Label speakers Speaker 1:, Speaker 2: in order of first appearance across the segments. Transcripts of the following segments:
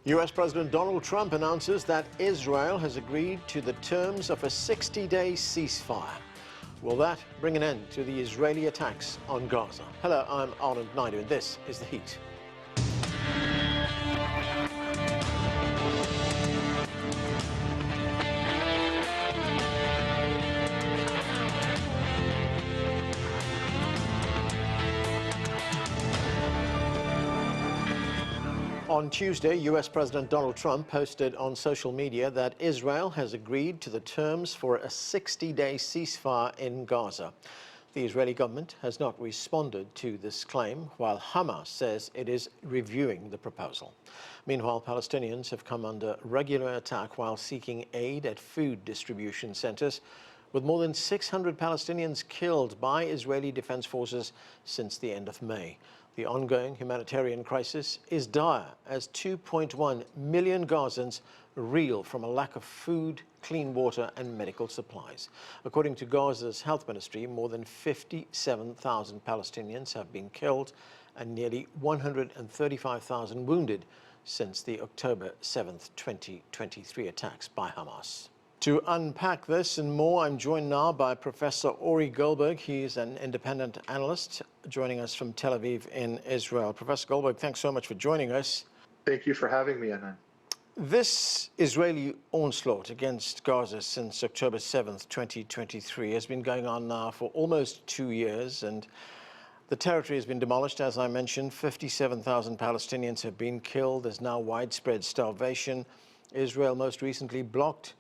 Speaker 1: U.S. President Donald Trump announces that Israel has agreed to the terms of a 60-day ceasefire. Will that bring an end to the Israeli attacks on Gaza? Hello, I'm Arnold Naidu, and this is The Heat. On Tuesday, U.S. President Donald Trump posted on social media that Israel has agreed to the terms for a 60-day ceasefire in Gaza. The Israeli government has not responded to this claim, while Hamas says it is reviewing the proposal. Meanwhile, Palestinians have come under regular attack while seeking aid at food distribution centers, with more than 600 Palestinians killed by Israeli defense forces since the end of May. The ongoing humanitarian crisis is dire as 2.1 million Gazans reel from a lack of food, clean water and medical supplies. According to Gaza's health ministry, more than 57,000 Palestinians have been killed and nearly 135,000 wounded since the October 7th, 2023 attacks by Hamas. To unpack this and more, I'm joined now by Professor Ori Goldberg. He's an independent analyst joining us from Tel Aviv in Israel. Professor Goldberg, thanks so much for joining us.
Speaker 2: Thank you for having me, Anand.
Speaker 1: This Israeli onslaught against Gaza since October 7th, 2023 has been going on now for almost 2 years, and the territory has been demolished, as I mentioned. 57,000 Palestinians have been killed. There's now widespread starvation. Israel most recently blocked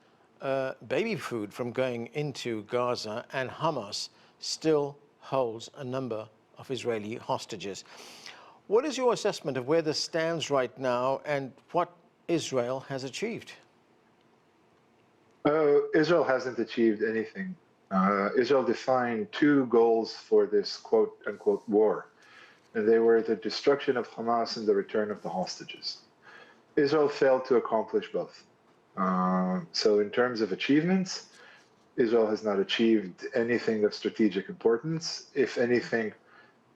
Speaker 1: baby food from going into Gaza, and Hamas still holds a number of Israeli hostages. What is your assessment of where this stands right now and what Israel has achieved?
Speaker 2: Israel hasn't achieved anything. Israel defined two goals for this quote-unquote war, and they were the destruction of Hamas and the return of the hostages. Israel failed to accomplish both. So in terms of achievements, Israel has not achieved anything of strategic importance. If anything,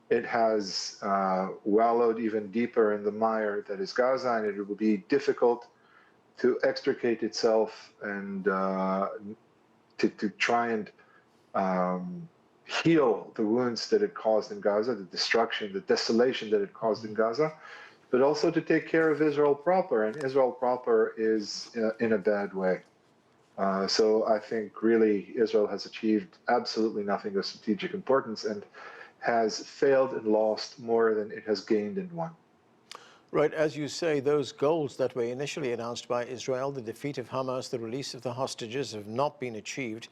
Speaker 2: it has wallowed even deeper in the mire that is Gaza, and it will be difficult to extricate itself and to try and heal the wounds that it caused in Gaza, the destruction, the desolation that it caused in Gaza, but also to take care of Israel proper, and Israel proper is in a bad way. So I think really Israel has achieved absolutely nothing of strategic importance and has failed and lost more than it has gained and won.
Speaker 1: Right, as you say, those goals that were initially announced by Israel, the defeat of Hamas, the release of the hostages, have not been achieved.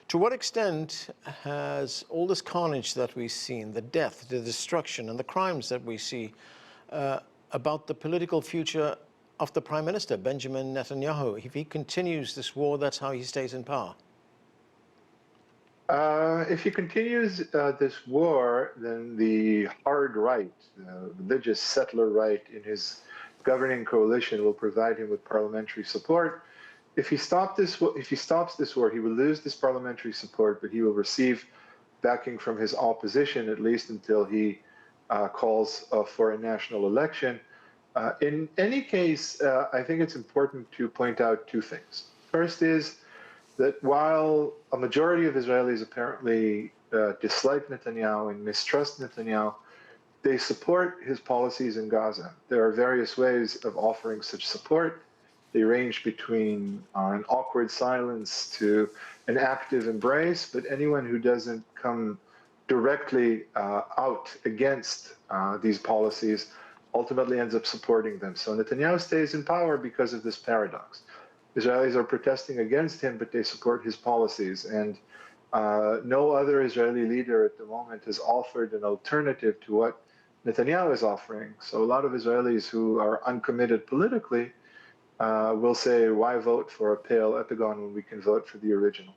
Speaker 1: To what extent has all this carnage that we've seen, the death, the destruction and the crimes that we see about the political future of the Prime Minister, Benjamin Netanyahu? If he continues this war, that's how he stays in power.
Speaker 2: If he continues this war, then the hard right, religious settler right in his governing coalition will provide him with parliamentary support. If he stops this war, he will lose this parliamentary support, but he will receive backing from his opposition, at least until he calls for a national election. In any case, I think it's important to point out two things. First is that while a majority of Israelis apparently dislike Netanyahu and mistrust Netanyahu, they support his policies in Gaza. There are various ways of offering such support. They range between an awkward silence to an active embrace, but anyone who doesn't come directly out against these policies ultimately ends up supporting them. So Netanyahu stays in power because of this paradox. Israelis are protesting against him, but they support his policies. And no other Israeli leader at the moment has offered an alternative to what Netanyahu is offering. So a lot of Israelis who are uncommitted politically will say, why vote for a pale epigon when we can vote for the original?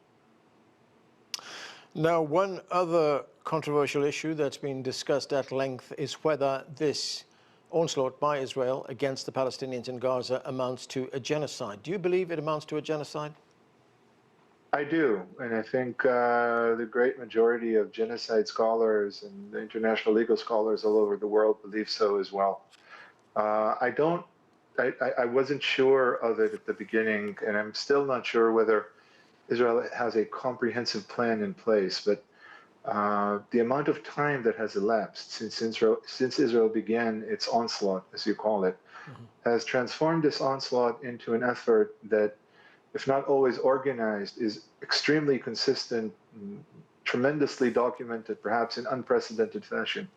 Speaker 1: Now, one other controversial issue that's been discussed at length is whether this onslaught by Israel against the Palestinians in Gaza amounts to a genocide. Do you believe it amounts to a genocide?
Speaker 2: I do, and I think the great majority of genocide scholars and the international legal scholars all over the world believe so as well. I don't I wasn't sure of it at the beginning, and I'm still not sure whether Israel has a comprehensive plan in place. But the amount of time that has elapsed since Israel began its onslaught, as you call it, has transformed this onslaught into an effort that, if not always organized, is extremely consistent, tremendously documented, perhaps in unprecedented fashion,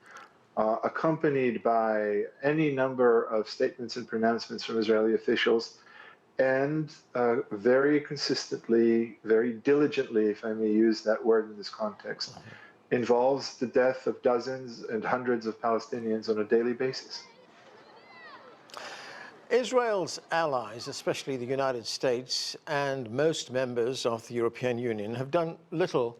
Speaker 2: accompanied by any number of statements and pronouncements from Israeli officials, and very consistently, very diligently, if I may use that word in this context, involves the death of dozens and hundreds of Palestinians on a daily basis.
Speaker 1: Israel's allies, especially the United States and most members of the European Union, have done little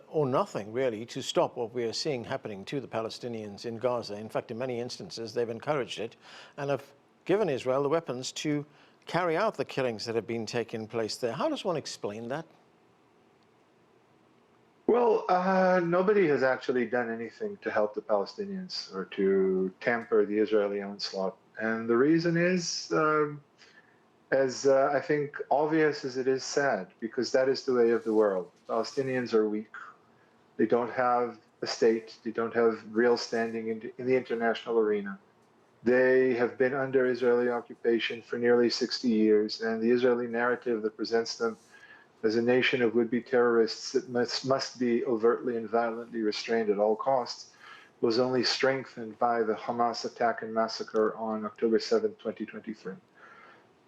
Speaker 1: or nothing, really, to stop what we are seeing happening to the Palestinians in Gaza. In fact, in many instances, they've encouraged it and have given Israel the weapons to carry out the killings that have been taking place there. How does one explain that?
Speaker 2: Well, nobody has actually done anything to help the Palestinians or to tamper the Israeli onslaught. And the reason is, as I think obvious as it is sad, because that is the way of the world. Palestinians are weak. They don't have a state. They don't have real standing in the international arena. They have been under Israeli occupation for nearly 60 years, and the Israeli narrative that presents them as a nation of would-be terrorists that must be overtly and violently restrained at all costs was only strengthened by the Hamas attack and massacre on October 7, 2023.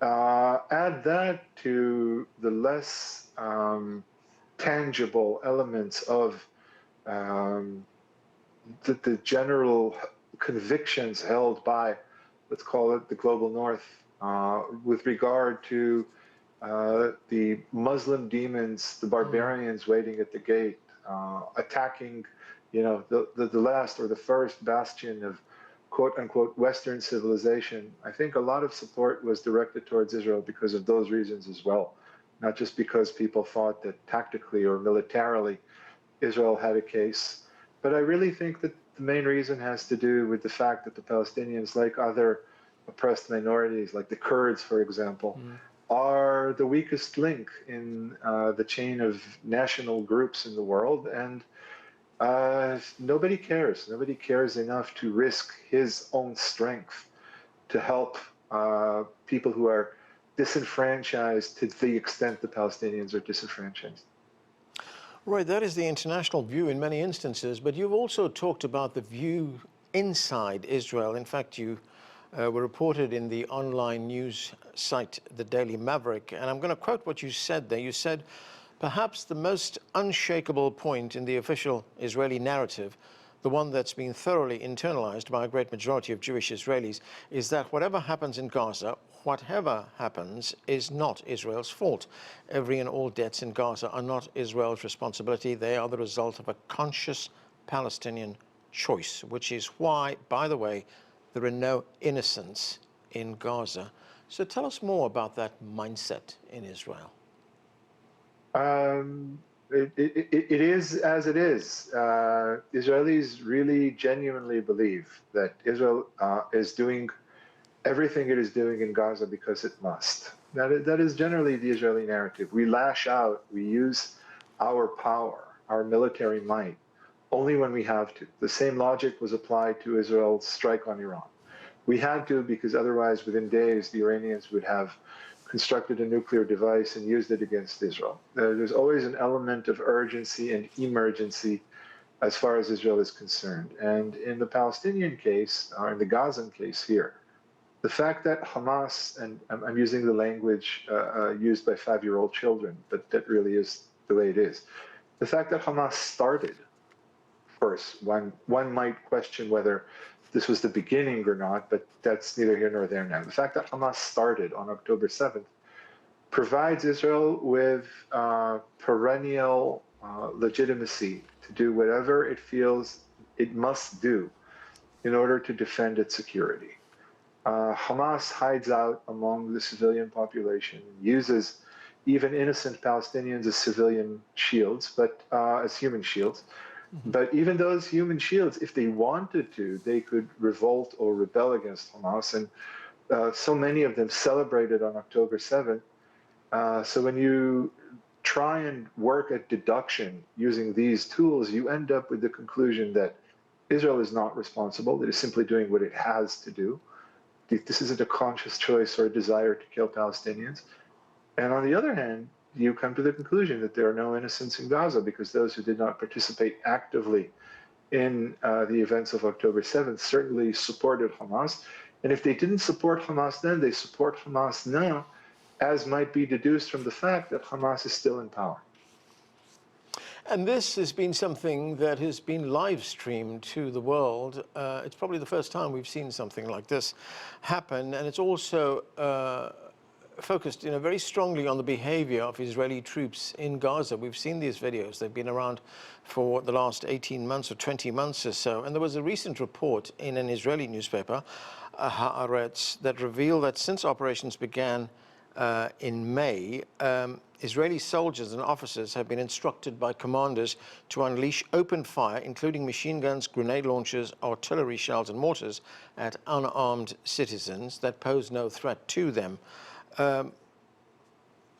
Speaker 2: Add that to the less tangible elements of the general convictions held by, let's call it, the global north with regard to the Muslim demons, the barbarians waiting at the gate, attacking, the last or the first bastion of quote-unquote Western civilization. I think a lot of support was directed towards Israel because of those reasons as well, not just because people thought that tactically or militarily Israel had a case. But I really think that the main reason has to do with the fact that the Palestinians, like other oppressed minorities, like the Kurds, for example, are the weakest link in the chain of national groups in the world, and nobody cares. Nobody cares enough to risk his own strength to help people who are disenfranchised to the extent the Palestinians are disenfranchised.
Speaker 1: Right, that is the international view in many instances, but you've also talked about the view inside Israel. In fact, you were reported in the online news site, the Daily Maverick, and I'm going to quote what you said there. You said, perhaps the most unshakable point in the official Israeli narrative, the one that's been thoroughly internalized by a great majority of Jewish Israelis, is that whatever happens in Gaza, whatever happens, is not Israel's fault. Every and all deaths in Gaza are not Israel's responsibility. They are the result of a conscious Palestinian choice, which is why, by the way, there are no innocents in Gaza. So tell us more about that mindset in Israel.
Speaker 2: It is as it is. Israelis really genuinely believe that Israel is doing everything it is doing in Gaza because it must. That is generally the Israeli narrative. We lash out, we use our power, our military might, only when we have to. The same logic was applied to Israel's strike on Iran. We had to because otherwise, within days, the Iranians would have constructed a nuclear device and used it against Israel. There's always an element of urgency and emergency as far as Israel is concerned. And in the Palestinian case, or in the Gazan case here, the fact that Hamas, and I'm using the language used by 5-year-old children, but that really is the way it is. The fact that Hamas started, of course, one might question whether this was the beginning or not, but that's neither here nor there now. The fact that Hamas started on October 7th provides Israel with perennial legitimacy to do whatever it feels it must do in order to defend its security. Hamas hides out among the civilian population, uses even innocent Palestinians as civilian shields, but as human shields. But even those human shields, if they wanted to, they could revolt or rebel against Hamas. And so many of them celebrated on October 7th. So when you try and work at deduction using these tools, you end up with the conclusion that Israel is not responsible. It is simply doing what it has to do. This isn't a conscious choice or a desire to kill Palestinians. And on the other hand, you come to the conclusion that there are no innocents in Gaza because those who did not participate actively in the events of October 7th certainly supported Hamas. And if they didn't support Hamas then, they support Hamas now, as might be deduced from the fact that Hamas is still in power.
Speaker 1: And this has been something that has been live streamed to the world. It's probably the first time we've seen something like this happen, and it's also focused, very strongly on the behavior of Israeli troops in Gaza. We've seen these videos. They've been around for the last 18 months or 20 months or so. And there was a recent report in an Israeli newspaper, Haaretz, that revealed that since operations began in May, Israeli soldiers and officers have been instructed by commanders to unleash open fire, including machine guns, grenade launchers, artillery shells and mortars at unarmed citizens that pose no threat to them. I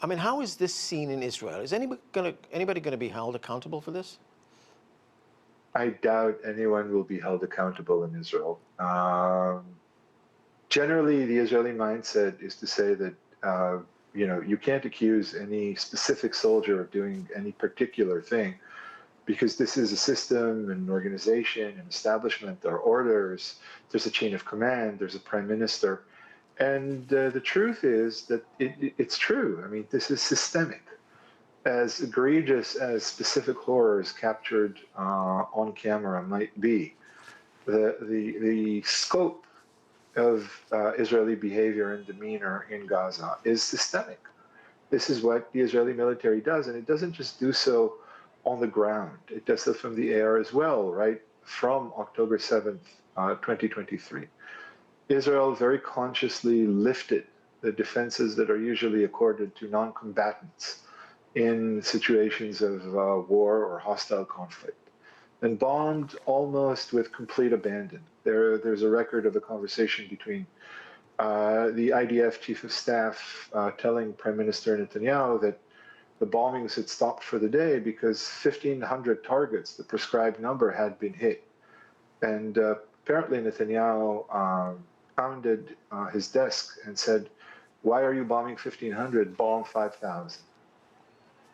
Speaker 1: mean, how is this seen in Israel? Is anybody going to be held accountable for this?
Speaker 2: I doubt anyone will be held accountable in Israel. Generally, the Israeli mindset is to say that you can't accuse any specific soldier of doing any particular thing because this is a system, an organization, an establishment. There are orders. There's a chain of command. There's a prime minister. And the truth is that it's true. I mean, this is systemic. As egregious as specific horrors captured on camera might be, the scope of Israeli behavior and demeanor in Gaza is systemic. This is what the Israeli military does, and it doesn't just do so on the ground. It does so from the air as well, right from October 7th, 2023. Israel very consciously lifted the defenses that are usually accorded to non-combatants in situations of war or hostile conflict, and bombed almost with complete abandon. There's a record of a conversation between the IDF chief of staff telling Prime Minister Netanyahu that the bombings had stopped for the day because 1,500 targets, the prescribed number, had been hit. And apparently Netanyahu pounded his desk and said, "Why are you bombing 1,500? Bomb 5,000."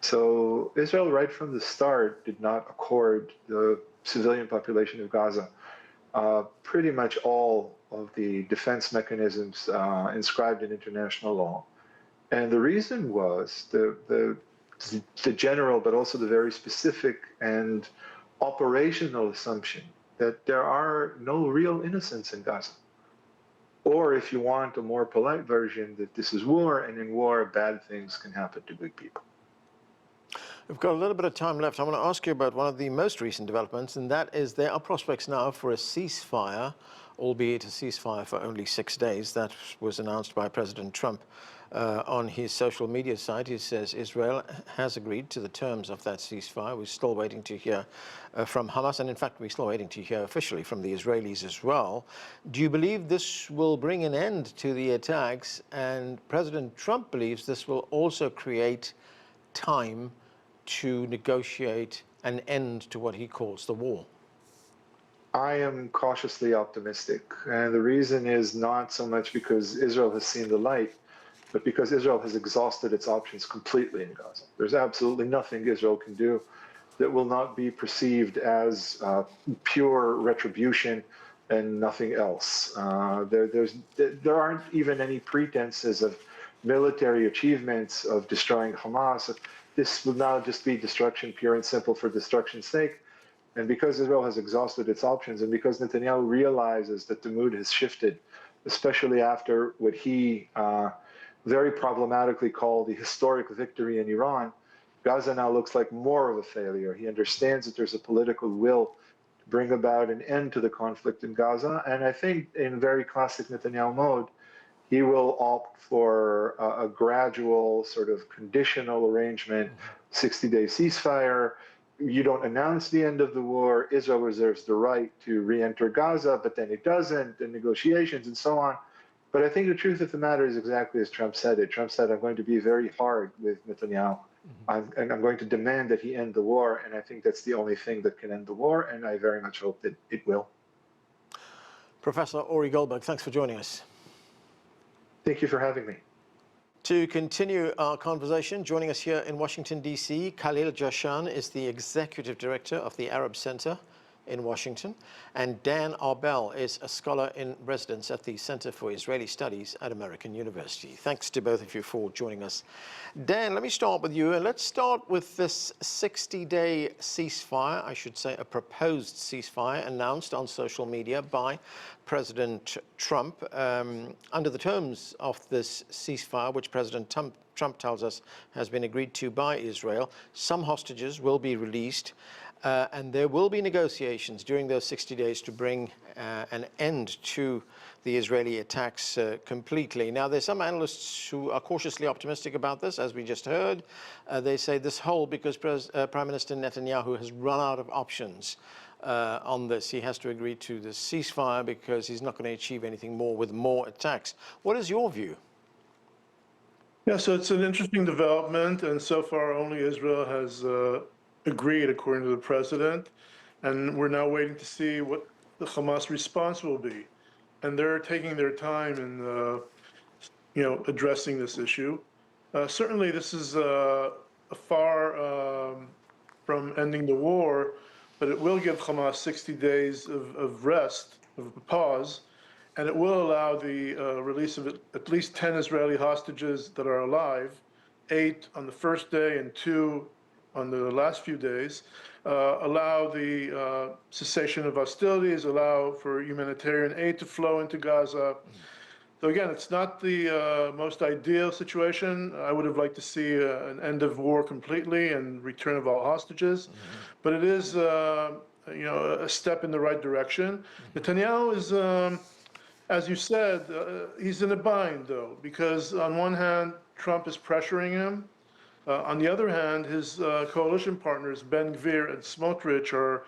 Speaker 2: So Israel, right from the start, did not accord the civilian population of Gaza pretty much all of the defense mechanisms inscribed in international law. And the reason was the general, but also the very specific and operational assumption that there are no real innocents in Gaza. Or if you want a more polite version, that this is war, and in war, bad things can happen to good people.
Speaker 1: We've got a little bit of time left. I want to ask you about one of the most recent developments, and that is there are prospects now for a ceasefire, albeit a ceasefire for only 6 days. That was announced by President Trump on his social media site. He says Israel has agreed to the terms of that ceasefire. We're still waiting to hear from Hamas, and in fact, we're still waiting to hear officially from the Israelis as well. Do you believe this will bring an end to the attacks? And President Trump believes this will also create time to negotiate an end to what he calls the war.
Speaker 2: I am cautiously optimistic. And the reason is not so much because Israel has seen the light, but because Israel has exhausted its options completely in Gaza. There's absolutely nothing Israel can do that will not be perceived as pure retribution and nothing else. There aren't even any pretenses of military achievements of destroying Hamas. This will now just be destruction, pure and simple, for destruction's sake. And because Israel has exhausted its options, and because Netanyahu realizes that the mood has shifted, especially after what he very problematically called the historic victory in Iran, Gaza now looks like more of a failure. He understands that there's a political will to bring about an end to the conflict in Gaza. And I think in very classic Netanyahu mode, he will opt for a gradual sort of conditional arrangement, 60-day ceasefire. You don't announce the end of the war. Israel reserves the right to re-enter Gaza, but then it doesn't, and negotiations and so on. But I think the truth of the matter is exactly as Trump said it. Trump said, I'm going to be very hard with Netanyahu. And I'm going to demand that he end the war. And I think that's the only thing that can end the war. And I very much hope that it will.
Speaker 1: Professor Ori Goldberg, thanks for joining us.
Speaker 2: Thank you for having me.
Speaker 1: To continue our conversation, joining us here in Washington, D.C., Khaled Jashan is the Executive Director of the Arab Center in Washington, and Dan Arbell is a scholar in residence at the Center for Israeli Studies at American University. Thanks to both of you for joining us. Dan, let me start with you, and let's start with this 60-day ceasefire, I should say a proposed ceasefire announced on social media by President Trump. Under the terms of this ceasefire, which President Trump tells us has been agreed to by Israel, some hostages will be released. And there will be negotiations during those 60 days to bring an end to the Israeli attacks completely. Now, there's some analysts who are cautiously optimistic about this, as we just heard. They say this whole because Prime Minister Netanyahu has run out of options on this. He has to agree to the ceasefire because he's not going to achieve anything more with more attacks. What is your view?
Speaker 3: Yeah, so it's an interesting development, and so far only Israel has agreed, according to the president, and we're now waiting to see what the Hamas response will be. And they're taking their time in, addressing this issue. Certainly, this is far from ending the war, but it will give Hamas 60 days of rest, of a pause, and it will allow the release of at least 10 Israeli hostages that are alive, 8 on the first day and 2 on the last few days, allow the cessation of hostilities, allow for humanitarian aid to flow into Gaza. So again, it's not the most ideal situation. I would have liked to see an end of war completely and return of all hostages, but it is a step in the right direction. Netanyahu is, as you said, he's in a bind though, because on one hand, Trump is pressuring him. On the other hand, his coalition partners, Ben Gvir and Smotrich, are,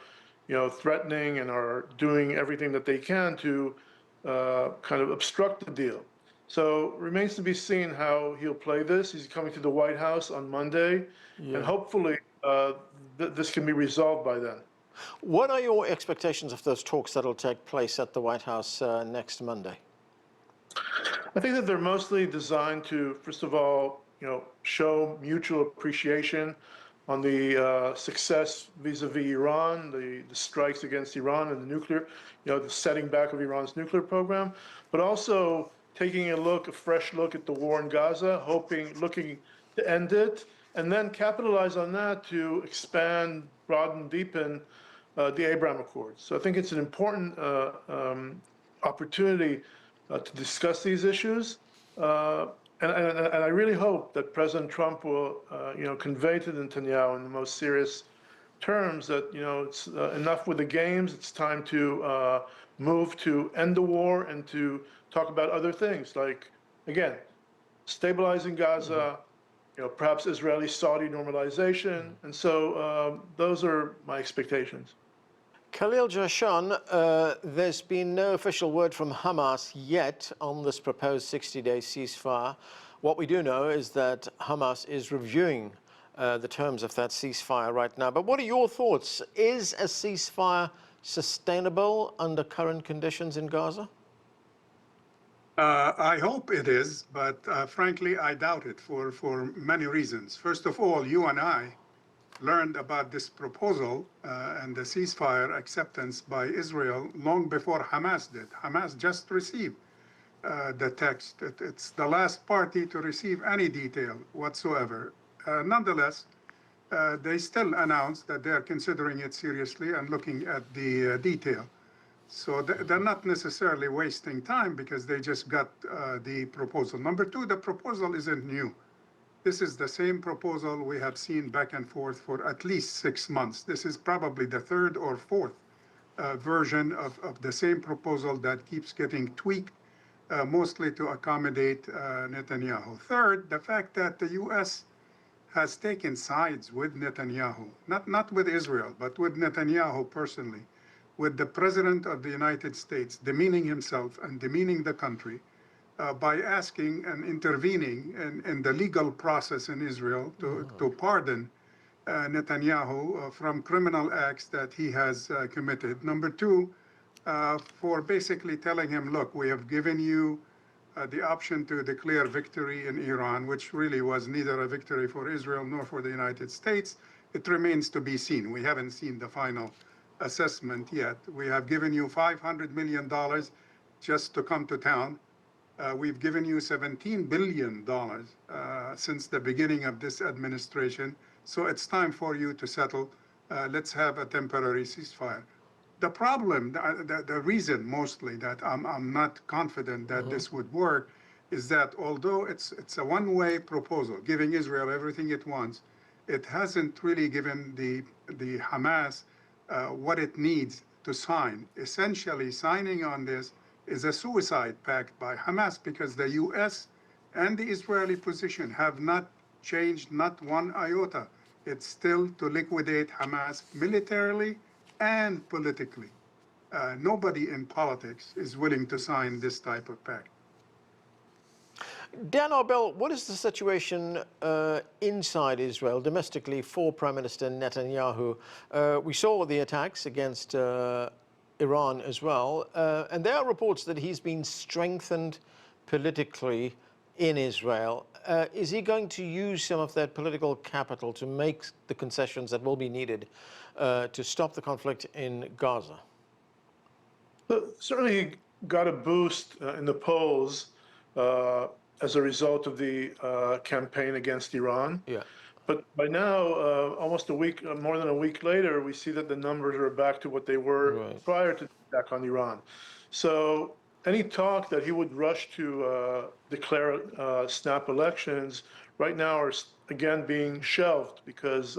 Speaker 3: threatening and are doing everything that they can to kind of obstruct the deal. So remains to be seen how he'll play this. He's coming to the White House on Monday, and hopefully this can be resolved by then.
Speaker 1: What are your expectations of those talks that will take place at the White House next Monday?
Speaker 3: I think that they're mostly designed to, first of all, show mutual appreciation on the success vis-a-vis Iran, the strikes against Iran and the nuclear, the setting back of Iran's nuclear program, but also taking a fresh look at the war in Gaza, looking to end it, and then capitalize on that to expand, broaden, deepen the Abraham Accords. So I think it's an important opportunity to discuss these issues. And I really hope that President Trump will, convey to Netanyahu in the most serious terms that, it's enough with the games. It's time to move to end the war and to talk about other things, like, again, stabilizing Gaza, perhaps Israeli-Saudi normalization. And so those are my expectations.
Speaker 1: Khalil Jahshan, there's been no official word from Hamas yet on this proposed 60-day ceasefire. What we do know is that Hamas is reviewing the terms of that ceasefire right now. But what are your thoughts? Is a ceasefire sustainable under current conditions in Gaza?
Speaker 4: I hope it is, but frankly, I doubt it for many reasons. First of all, you and I learned about this proposal and the ceasefire acceptance by Israel long before Hamas did. Hamas just received the text. It's the last party to receive any detail whatsoever. Nonetheless, they still announced that they're considering it seriously and looking at the detail. So they're not necessarily wasting time because they just got the proposal. Number two, the proposal isn't new. This is the same proposal we have seen back and forth for at least 6 months. This is probably the third or fourth version of the same proposal that keeps getting tweaked, mostly to accommodate Netanyahu. Third, the fact that the U.S. has taken sides with Netanyahu, not with Israel, but with Netanyahu personally, with the President of the United States demeaning himself and demeaning the country, by asking and intervening in the legal process in Israel to pardon Netanyahu from criminal acts that he has committed. Number two, for basically telling him, look, we have given you the option to declare victory in Iran, which really was neither a victory for Israel nor for the United States. It remains to be seen. We haven't seen the final assessment yet. We have given you $500 million just to come to town. We've given you $17 billion since the beginning of this administration. So it's time for you to settle. Let's have a temporary ceasefire. The problem, the reason mostly that I'm not confident that this would work is that although it's a one-way proposal, giving Israel everything it wants, it hasn't really given the Hamas what it needs to sign. Essentially, signing on this is a suicide pact by Hamas because the U.S. and the Israeli position have not changed not one iota. It's still to liquidate Hamas militarily and politically. Nobody in politics is willing to sign this type of pact.
Speaker 1: Dan Arbell, what is the situation inside Israel, domestically, for Prime Minister Netanyahu? We saw the attacks against Iran as well, and there are reports that he's been strengthened politically in Israel. Is he going to use some of that political capital to make the concessions that will be needed to stop the conflict in Gaza?
Speaker 3: Certainly he got a boost in the polls as a result of the campaign against Iran.
Speaker 1: Yeah.
Speaker 3: But by now, almost a week, more than a week later, we see that the numbers are back to what they were prior to the attack on Iran. So any talk that he would rush to declare snap elections right now are again being shelved because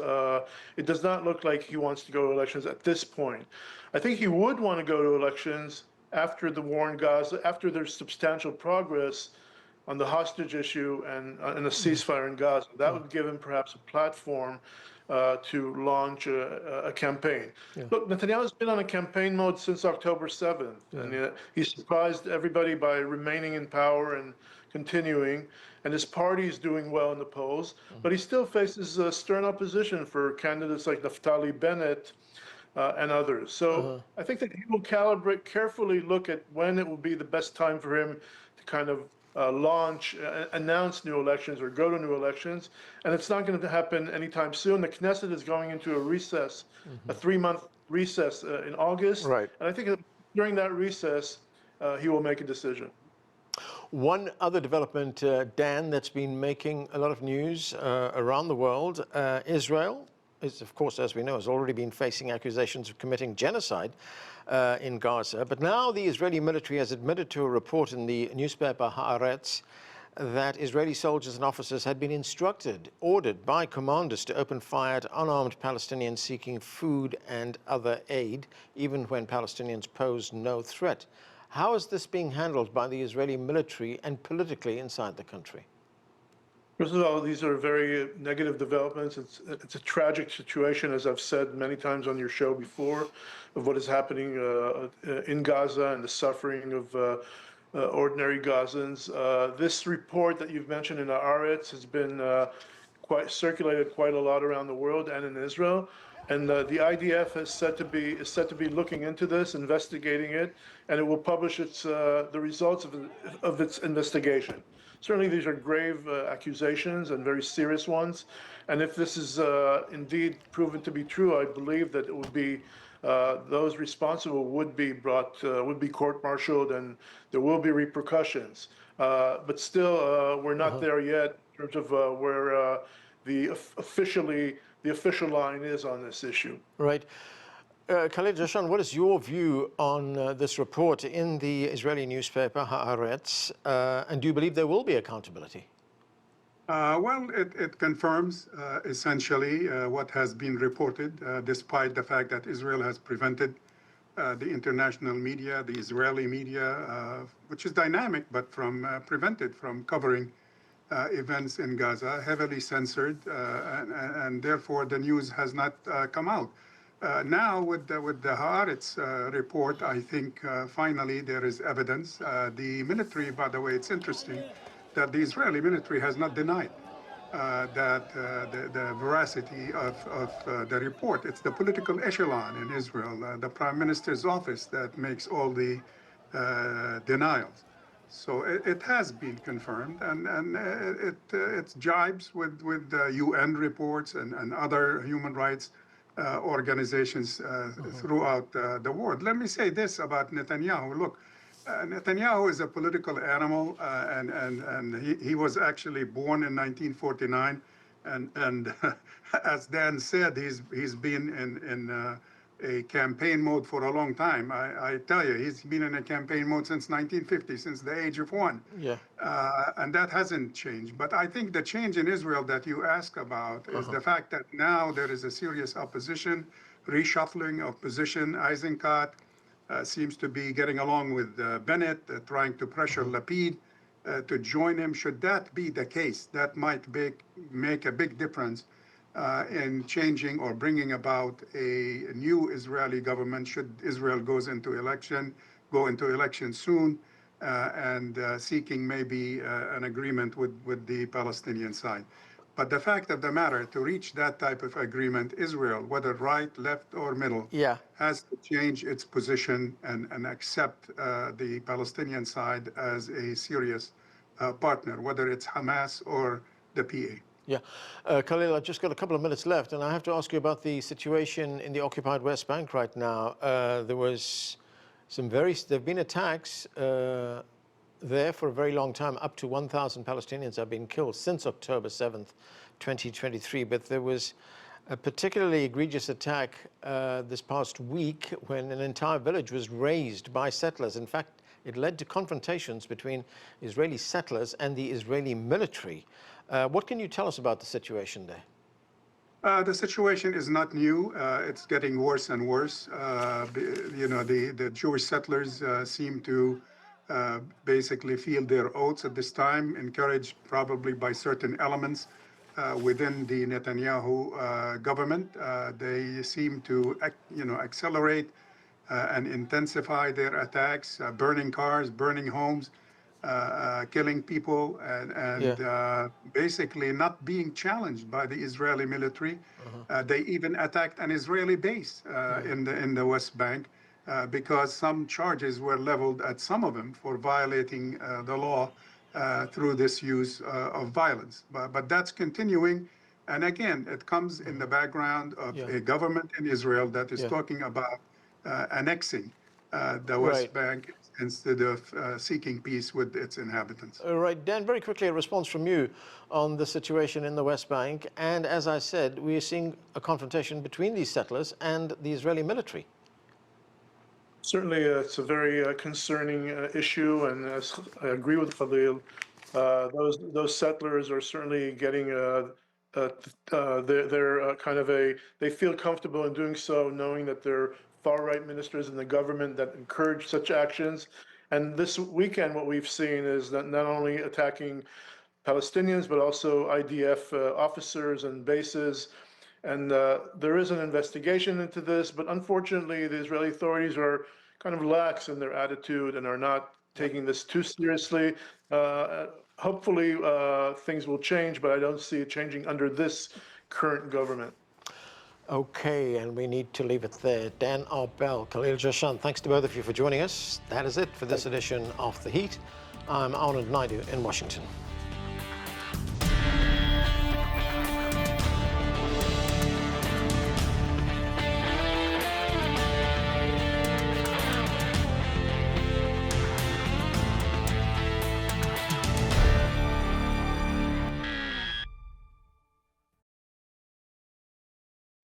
Speaker 3: it does not look like he wants to go to elections at this point. I think he would want to go to elections after the war in Gaza, after there's substantial progress on the hostage issue and a ceasefire in Gaza. That would give him perhaps a platform to launch a campaign.
Speaker 1: Yeah.
Speaker 3: Look, Netanyahu's been on a campaign mode since October 7th, and he surprised everybody by remaining in power and continuing, and his party is doing well in the polls, but he still faces stern opposition for candidates like Naftali Bennett and others. So I think that he will carefully look at when it will be the best time for him to kind of announce new elections or go to new elections, and it's not going to happen anytime soon. The Knesset is going into a recess, a 3-month recess in August, and I think during that recess, he will make a decision.
Speaker 1: One other development, Dan, that's been making a lot of news around the world, Israel is, of course, as we know, has already been facing accusations of committing genocide in Gaza. But now the Israeli military has admitted to a report in the newspaper Haaretz that Israeli soldiers and officers had been ordered by commanders to open fire at unarmed Palestinians seeking food and other aid, even when Palestinians posed no threat. How is this being handled by the Israeli military and politically inside the country?
Speaker 3: First of all, these are very negative developments. It's a tragic situation, as I've said many times on your show before, of what is happening in Gaza and the suffering of ordinary Gazans. This report that you've mentioned in the Haaretz has been circulated quite a lot around the world and in Israel. And the IDF is said to be looking into this, investigating it, and it will publish the results of its investigation. Certainly, these are grave accusations and very serious ones. And if this is indeed proven to be true, I believe that it would be those responsible would be court-martialed, and there will be repercussions. But still, we're not there yet in terms of where the official line is on this issue.
Speaker 1: Right. Khaled Jashan, what is your view on this report in the Israeli newspaper Haaretz, and do you believe there will be accountability?
Speaker 4: Well, it confirms essentially what has been reported, despite the fact that Israel has prevented the international media, the Israeli media, which is dynamic, but prevented from covering events in Gaza, heavily censored, and therefore the news has not come out. Now, with the Haaretz report, I think finally there is evidence. The military, by the way, it's interesting that the Israeli military has not denied that the veracity of the report. It's the political echelon in Israel, the Prime Minister's office, that makes all the denials. So it has been confirmed, and it jibes with UN reports and other human rights organizations throughout the world. Let me say this about Netanyahu. Look, Netanyahu is a political animal, and he was actually born in 1949, and as Dan said, he's been in a campaign mode for a long time. I tell you, he's been in a campaign mode since 1950, since the age of one.
Speaker 1: Yeah.
Speaker 4: And that hasn't changed. But I think the change in Israel that you ask about is the fact that now there is a serious opposition, reshuffling of position. Eisenkot seems to be getting along with Bennett, trying to pressure Lapid to join him. Should that be the case, that might make a big difference in changing or bringing about a new Israeli government should Israel go into election soon, and seeking maybe an agreement with the Palestinian side. But the fact of the matter, to reach that type of agreement, Israel, whether right, left, or middle, has to change its position and accept the Palestinian side as a serious partner, whether it's Hamas or the PA.
Speaker 1: Yeah. Khalil, I've just got a couple of minutes left, and I have to ask you about the situation in the occupied West Bank right now. There have been attacks there for a very long time. Up to 1,000 Palestinians have been killed since October 7th, 2023. But there was a particularly egregious attack this past week when an entire village was razed by settlers. In fact, it led to confrontations between Israeli settlers and the Israeli military. What can you tell us about the situation there?
Speaker 4: The situation is not new. It's getting worse and worse. The Jewish settlers seem to basically feel their oaths at this time, encouraged probably by certain elements within the Netanyahu government. They seem to, accelerate and intensify their attacks, burning cars, burning homes, killing people, and basically not being challenged by the Israeli military. They even attacked an Israeli base in the West Bank because some charges were leveled at some of them for violating the law through this use of violence. But that's continuing. And again, it comes in the background of a government in Israel that is talking about annexing the West Bank instead of seeking peace with its inhabitants.
Speaker 1: All right, Dan, very quickly a response from you on the situation in the West Bank. And as I said, we are seeing a confrontation between these settlers and the Israeli military.
Speaker 3: Certainly, it's a very concerning issue, and I agree with Khalil. Those settlers are certainly getting they feel comfortable in doing so, knowing that there are far-right ministers in the government that encourage such actions. And this weekend, what we've seen is that not only attacking Palestinians, but also IDF officers and bases. And there is an investigation into this, but unfortunately, the Israeli authorities are kind of lax in their attitude and are not taking this too seriously. Hopefully, things will change, but I don't see it changing under this current government.
Speaker 1: Okay, and we need to leave it there. Dan Arbell, Khaled Jashan, thanks to both of you for joining us. That is it for this edition of The Heat. I'm Anand Naidu in Washington.